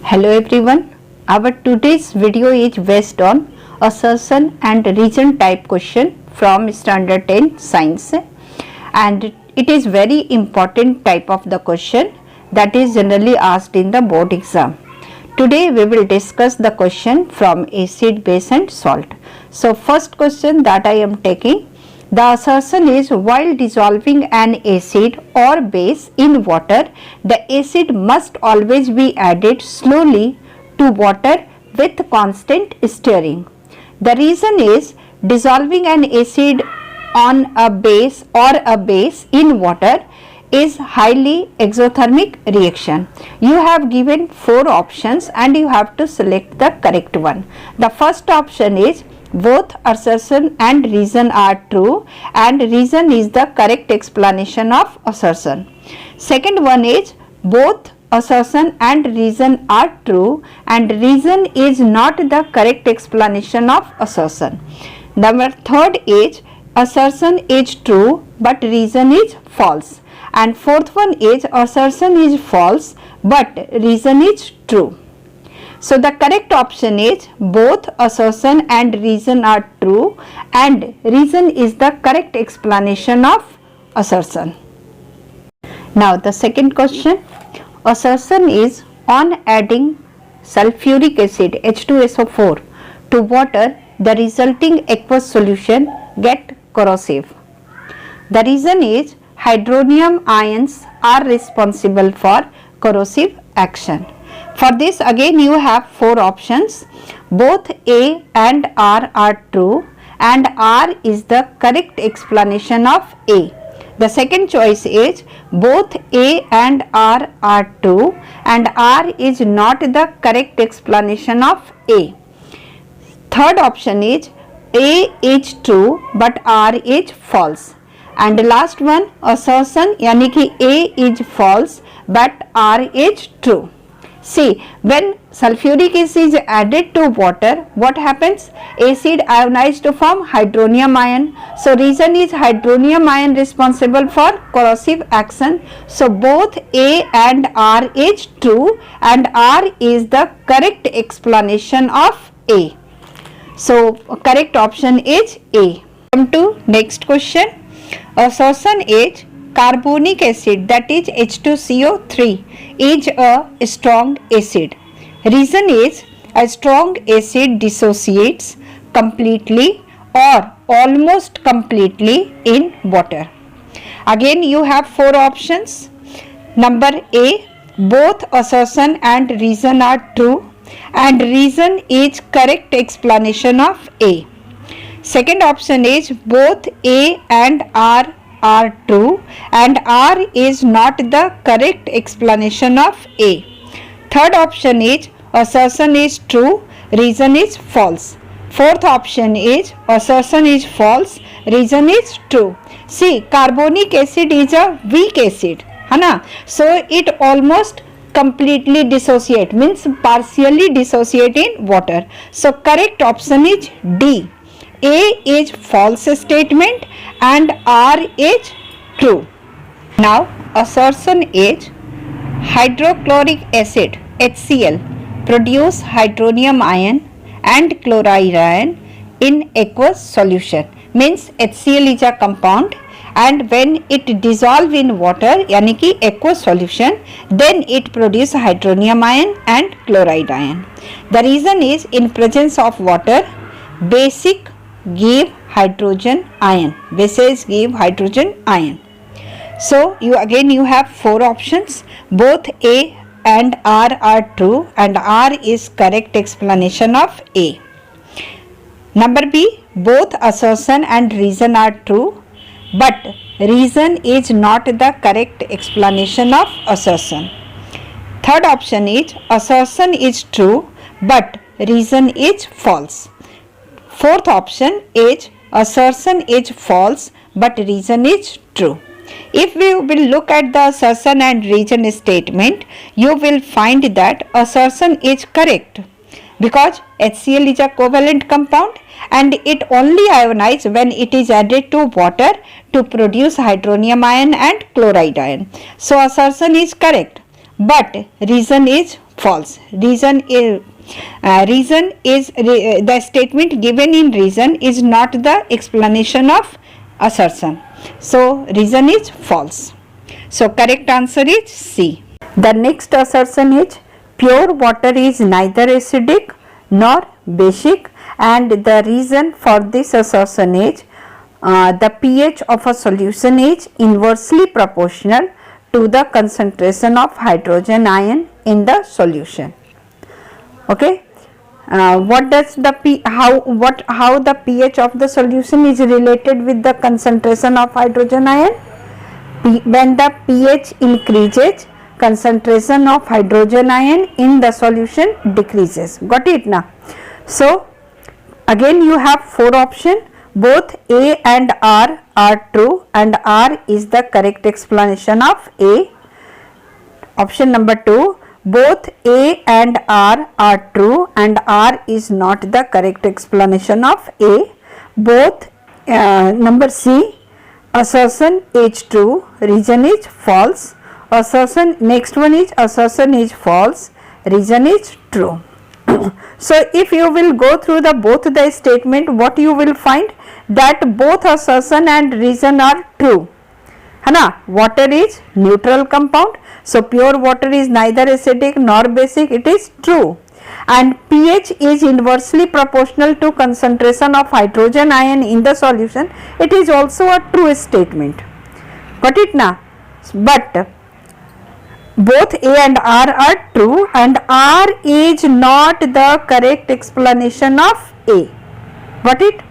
Hello everyone, our today's video is based on assertion and reason type question from standard 10 science, and it is very important type of the question that is generally asked in the board exam. Today we will discuss the question from acid, base and salt. So first question that I am taking, the assertion is while dissolving an acid or base in water, the acid must always be added slowly to water with constant stirring. The reason is dissolving an acid on a base or a base in water is highly exothermic reaction. You have given 4 options and you have to select the correct one. The first option is both assertion and reason are true, and reason is the correct explanation of assertion. Second one is both assertion and reason are true and reason is not the correct explanation of assertion. Number third is assertion is true but reason is false, and fourth one is assertion is false but reason is true. So the correct option is both assertion and reason are true and reason is the correct explanation of assertion. Now the second question, assertion is on adding sulfuric acid H2SO4 to water, the resulting aqueous solution get corrosive. The reason is hydronium ions are responsible for corrosive action. For this again you have 4 options. Both A and R are true and R is the correct explanation of A. The second choice is both A and R are true and R is not the correct explanation of A. Third option is A is true but R is false. And the last one, assertion yani ki A is false but R is true. See, when sulfuric acid is added to water, what happens? Acid ionized to form hydronium ion. So reason is hydronium ion responsible for corrosive action. So both A and R is true and R is the correct explanation of A. So correct option is A. Come to next question. Assertion is carbonic acid, that is H2CO3, is a strong acid. Reason is a strong acid dissociates completely or almost completely in water. Again you have 4 options. Number A, both assertion and reason are true and reason is correct explanation of A. Second option is both A and R are true and R is not the correct explanation of A. Third option is assertion is true, reason is false. Fourth option is assertion is false, reason is true. See, carbonic acid is a weak acid, है so it almost completely dissociate, means partially dissociate in water. So correct option is D. A is false statement and R is true. Now assertion is hydrochloric acid HCl produce hydronium ion and chloride ion in aqueous solution, means HCl is a compound and when it dissolve in water yani ki aqueous solution, then it produce hydronium ion and chloride ion. The reason is in presence of water, basic give hydrogen ion, bases give hydrogen ion. So you have 4 options. Both A and R are true and R is correct explanation of A. Number B, both assertion and reason are true but reason is not the correct explanation of assertion. Third option is assertion is true but reason is false. Fourth option is assertion is false but reason is true. If we will look at the assertion and reason statement, you will find that assertion is correct because HCl is a covalent compound and it only ionizes when it is added to water to produce hydronium ion and chloride ion. So assertion is correct but reason is false. Reason is the statement given in reason is not the explanation of assertion. So reason is false. So correct answer is C. The next assertion is pure water is neither acidic nor basic, and the reason for this assertion is the pH of a solution is inversely proportional to the concentration of hydrogen ion in the solution. Okay, what does the how the pH of the solution is related with the concentration of hydrogen ion? When the pH increases, concentration of hydrogen ion in the solution decreases. Got it now? So again you have four options. Both A and R are true, and R is the correct explanation of A. Option number 2, both A and R are true, and R is not the correct explanation of A. Both number C, assertion is true, reason is false. Assertion, next one is assertion is false, reason is true. So if you will go through the both the statement, what you will find that both assertion and reason are true. है ना? Water is neutral compound, so pure water is neither acidic nor basic. It is true, and pH is inversely proportional to concentration of hydrogen ion in the solution. It is also a true statement. Got it now? But both A and R are true, and R is not the correct explanation of A. Got it?